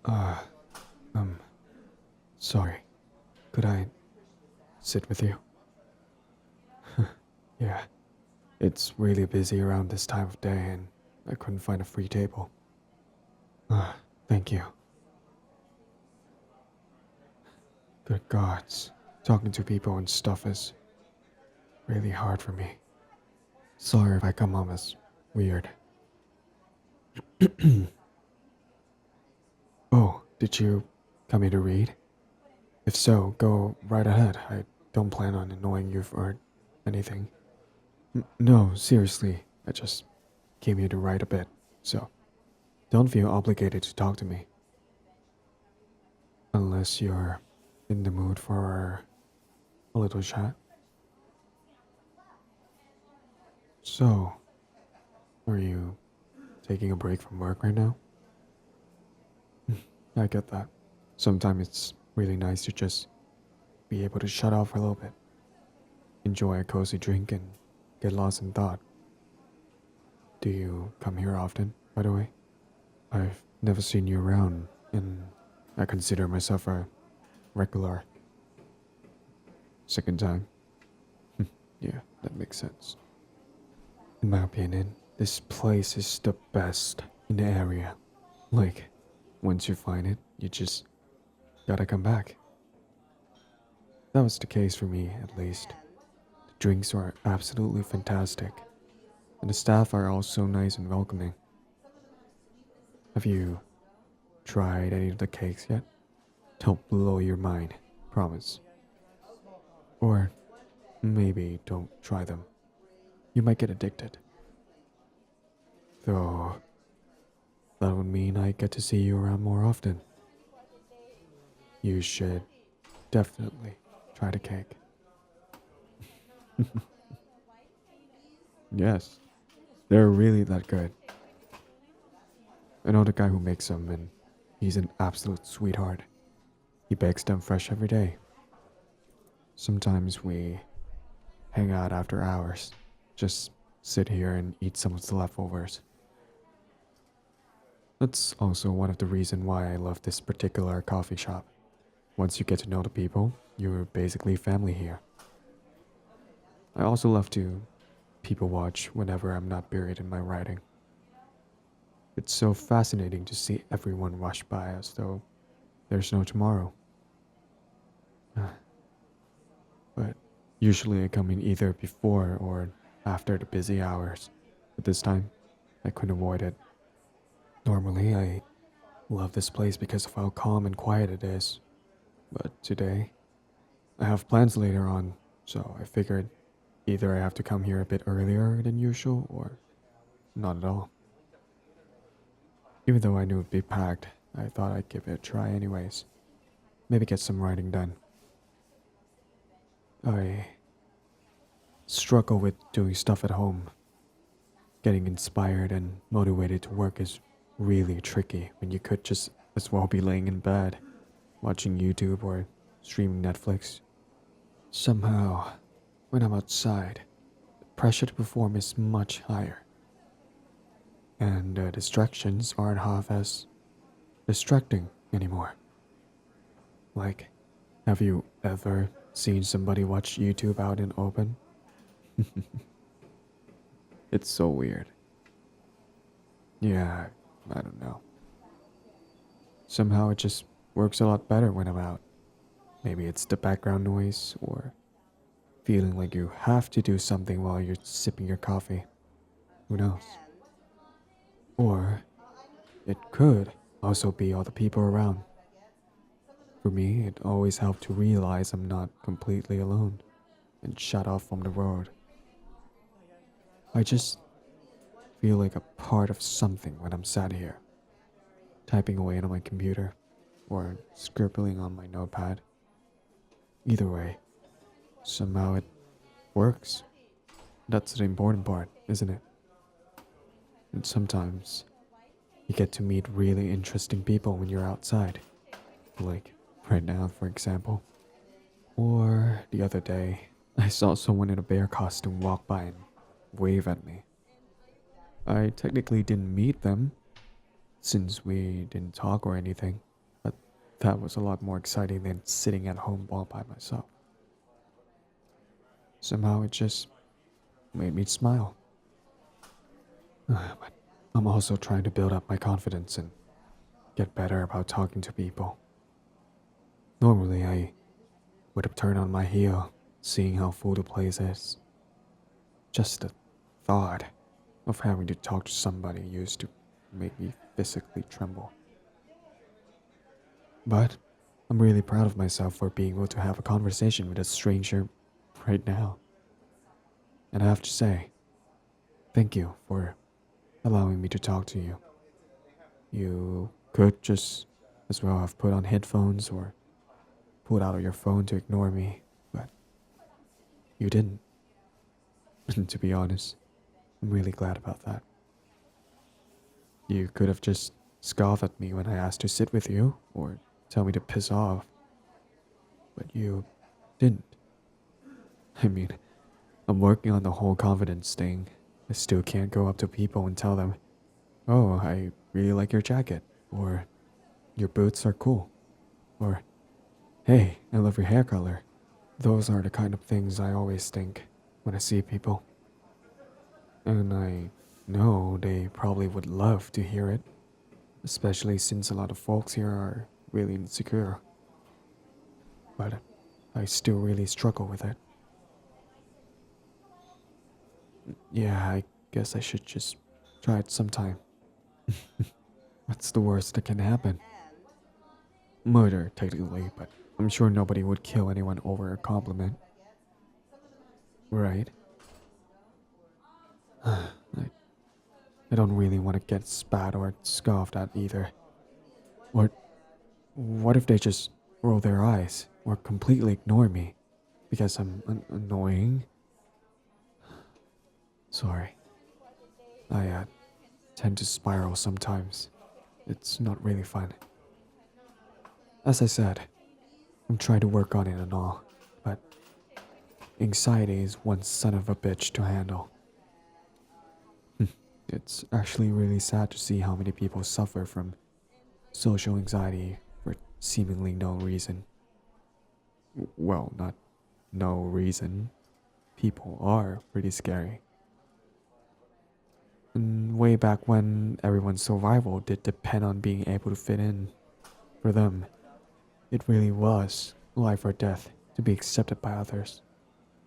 Uh, um, sorry. Could I sit with you? Yeah, it's really busy around this time of day and I couldn't find a free table. Thank you. Good gods. Talking to people and stuff is really hard for me. Sorry if I come off as weird. Oh, did you come here to read? If so, go right ahead. I don't plan on annoying you or anything. No, seriously, I just came here to write a bit, so don't feel obligated to talk to me. Unless you're in the mood for a little chat. So, are you taking a break from work right now? I get that. Sometimes it's really nice to just be able to shut off for a little bit, enjoy a cozy drink, and get lost in thought. Do you come here often, by the way? I've never seen you around, and I consider myself a regular. Second time? Yeah, that makes sense. In my opinion, this place is the best in the area. Like, once you find it, you just gotta come back. That was the case for me, at least. The drinks are absolutely fantastic, and the staff are all so nice and welcoming. Have you tried any of the cakes yet? Don't blow your mind, promise. Or maybe don't try them. You might get addicted. Though, that would mean I get to see you around more often. You should definitely try the cake. Yes, they're really that good. I know the guy who makes them, and he's an absolute sweetheart. He bakes them fresh every day. Sometimes we hang out after hours, just sit here and eat some of the leftovers. That's also one of the reasons why I love this particular coffee shop. Once you get to know the people, you're basically family here. I also love to people watch whenever I'm not buried in my writing. It's so fascinating to see everyone rush by as though there's no tomorrow. But usually I come in either before or after the busy hours. But this time, I couldn't avoid it. Normally, I love this place because of how calm and quiet it is. But today, I have plans later on, so I figured either I have to come here a bit earlier than usual or not at all. Even though I knew it'd be packed, I thought I'd give it a try anyways. Maybe get some writing done. I struggle with doing stuff at home. Getting inspired and motivated to work is really tricky when you could just as well be laying in bed, watching YouTube or streaming Netflix. Somehow, when I'm outside, the pressure to perform is much higher. And the distractions aren't half as distracting anymore. Like, have you ever seen somebody watch YouTube out in open? It's so weird. Yeah, I don't know. Somehow it just works a lot better when I'm out. Maybe it's the background noise or feeling like you have to do something while you're sipping your coffee. Who knows? Or it could also be all the people around. For me, it always helped to realize I'm not completely alone and shut off from the world. I just feel like a part of something when I'm sat here, typing away on my computer or scribbling on my notepad. Either way, somehow it works. That's the important part, isn't it? And sometimes you get to meet really interesting people when you're outside. Like right now, for example. Or the other day, I saw someone in a bear costume walk by and wave at me. I technically didn't meet them, since we didn't talk or anything, That was a lot more exciting than sitting at home all by myself. Somehow it just made me smile. But I'm also trying to build up my confidence and get better about talking to people. Normally, I would have turned on my heel, seeing how full the place is. Just the thought of having to talk to somebody used to make me physically tremble. But I'm really proud of myself for being able to have a conversation with a stranger right now. And I have to say, thank you for allowing me to talk to you. You could just as well have put on headphones or pulled out your phone to ignore me, but you didn't. And to be honest, I'm really glad about that. You could have just scoffed at me when I asked to sit with you, or tell me to piss off, but you didn't. I mean, I'm working on the whole confidence thing. I still can't go up to people and tell them, oh, I really like your jacket, or your boots are cool, or hey, I love your hair color. Those are the kind of things I always think when I see people. And I know they probably would love to hear it, especially since a lot of folks here are really insecure. But I still really struggle with it. Yeah, I guess I should just try it sometime. What's the worst that can happen? Murder, technically, but I'm sure nobody would kill anyone over a compliment. Right? I don't really want to get spat or scoffed at either. Or what if they just roll their eyes or completely ignore me because I'm annoying? Sorry. I tend to spiral sometimes. It's not really fun. As I said, I'm trying to work on it and all, but anxiety is one son of a bitch to handle. It's actually really sad to see how many people suffer from social anxiety for seemingly no reason. Well, not no reason. People are pretty scary. And way back when everyone's survival did depend on being able to fit in, for them, it really was life or death to be accepted by others.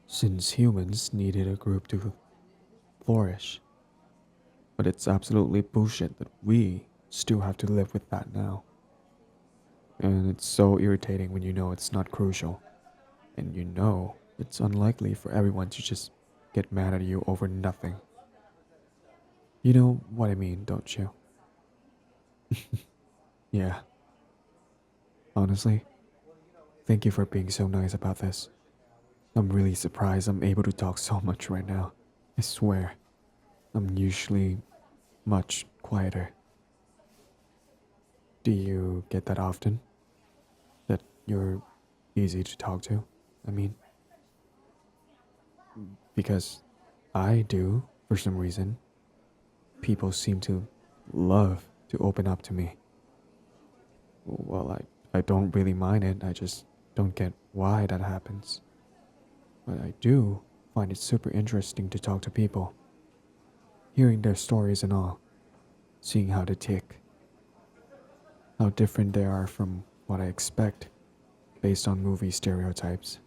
Since humans needed a group to flourish. But it's absolutely bullshit that we still have to live with that now. And it's so irritating when you know it's not crucial. And you know it's unlikely for everyone to just get mad at you over nothing. You know what I mean, don't you? Yeah. Honestly, thank you for being so nice about this. I'm really surprised I'm able to talk so much right now. I swear, I'm usually much quieter. Do you get that often? That you're easy to talk to? I mean, because I do, for some reason. People seem to love to open up to me. Well, I don't really mind it, I just don't get why that happens. But I do find it super interesting to talk to people, hearing their stories and all, seeing how they tick, how different they are from what I expect based on movie stereotypes.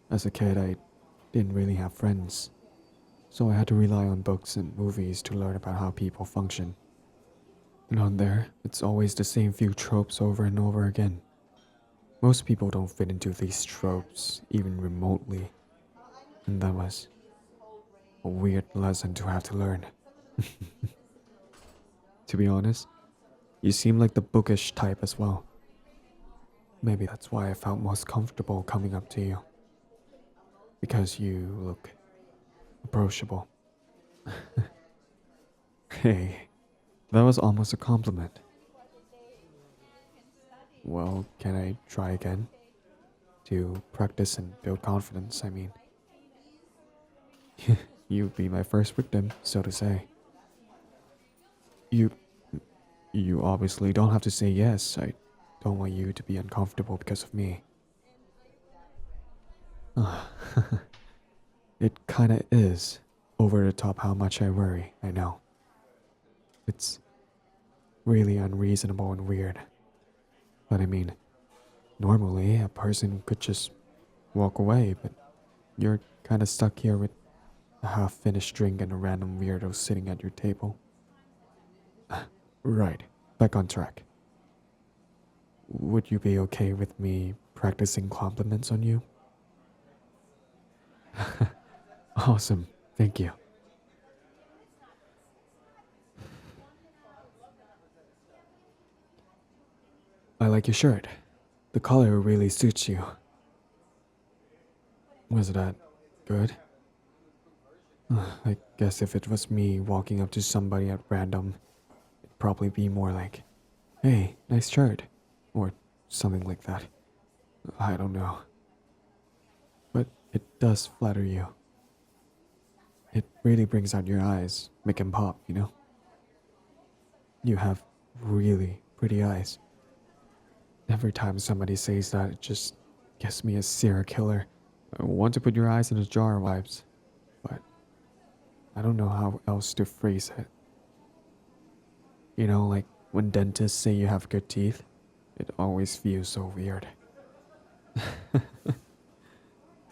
As a kid, I didn't really have friends, so I had to rely on books and movies to learn about how people function. And on there, it's always the same few tropes over and over again. Most people don't fit into these tropes, even remotely. And that was a weird lesson to have to learn. To be honest, you seem like the bookish type as well. Maybe that's why I felt most comfortable coming up to you. Because you look approachable. Hey, that was almost a compliment. Well, can I try again? To practice and build confidence, I mean. You'd be my first victim, so to say. You You obviously don't have to say yes. I don't want you to be uncomfortable because of me. It kinda is over the top how much I worry, I know. It's really unreasonable and weird. But I mean, normally a person could just walk away, but you're kinda stuck here with a half finished drink and a random weirdo sitting at your table. Right, back on track. Would you be okay with me practicing compliments on you? Awesome, thank you. I like your shirt. The color really suits you. Was that good? I guess if it was me walking up to somebody at random, it'd probably be more like, hey, nice shirt. Or something like that. I don't know. But it does flatter you. It really brings out your eyes, make 'em pop, you know? You have really pretty eyes. Every time somebody says that, it just gives me a serial killer. I want to put your eyes in a jar vibes, but I don't know how else to phrase it. You know, like when dentists say you have good teeth, it always feels so weird.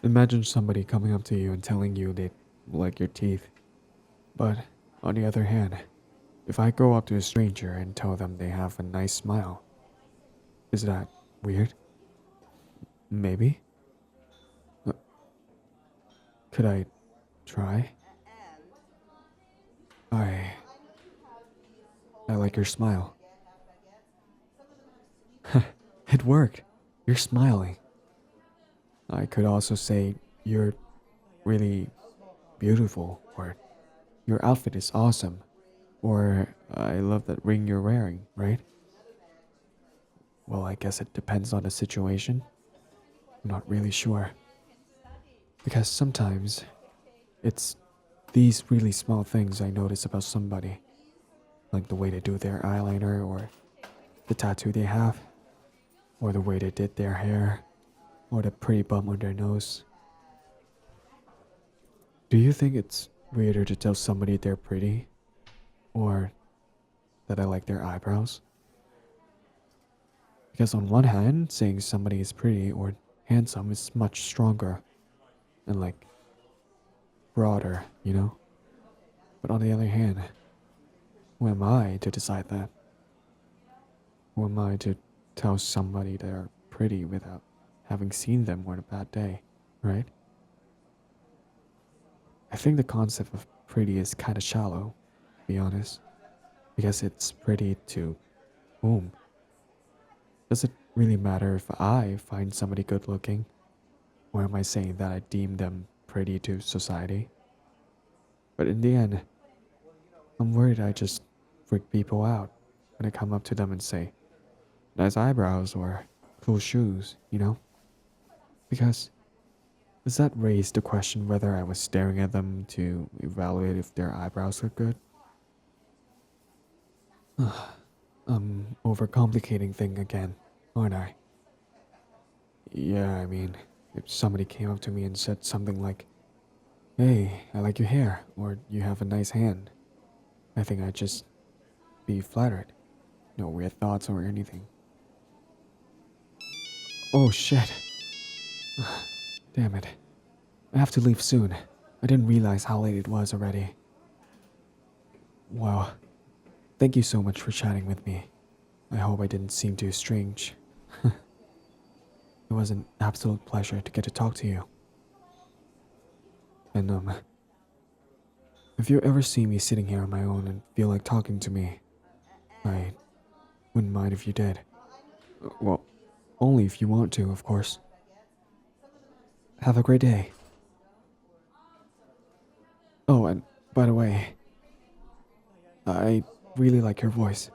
Imagine somebody coming up to you and telling you they like your teeth. But on the other hand, if I go up to a stranger and tell them they have a nice smile, is that weird? Maybe? Uh, Could I try? I I like your smile. It worked. You're smiling. I could also say you're really beautiful, or your outfit is awesome, or I love that ring you're wearing, right? Well, I guess it depends on the situation. I'm not really sure. Because sometimes it's these really small things I notice about somebody, like the way they do their eyeliner, or the tattoo they have, or the way they did their hair, or the pretty bump on their nose. Do you think it's weirder to tell somebody they're pretty, or that I like their eyebrows? Because on one hand, saying somebody is pretty or handsome is much stronger and like broader, you know? But on the other hand, who am I to decide that? Who am I to tell somebody they're pretty without having seen them on a bad day, right? I think the concept of pretty is kind of shallow, to be honest, because it's pretty to whom? Does it really matter if I find somebody good looking? Or am I saying that I deem them pretty to society? But in the end, I'm worried I just freak people out when I come up to them and say, nice eyebrows or cool shoes, you know? Because does that raise the question whether I was staring at them to evaluate if their eyebrows look good? I'm overcomplicating thing again, aren't I? Yeah, I mean, if somebody came up to me and said something like, hey, I like your hair, or you have a nice hand, I think I'd just be flattered. No weird thoughts or anything. Oh shit. Damn it. I have to leave soon. I didn't realize how late it was already. Wow. Thank you so much for chatting with me. I hope I didn't seem too strange. It was an absolute pleasure to get to talk to you. And if you ever see me sitting here on my own and feel like talking to me, I wouldn't mind if you did. Well, only if you want to, of course. Have a great day. Oh, and by the way, I really like your voice.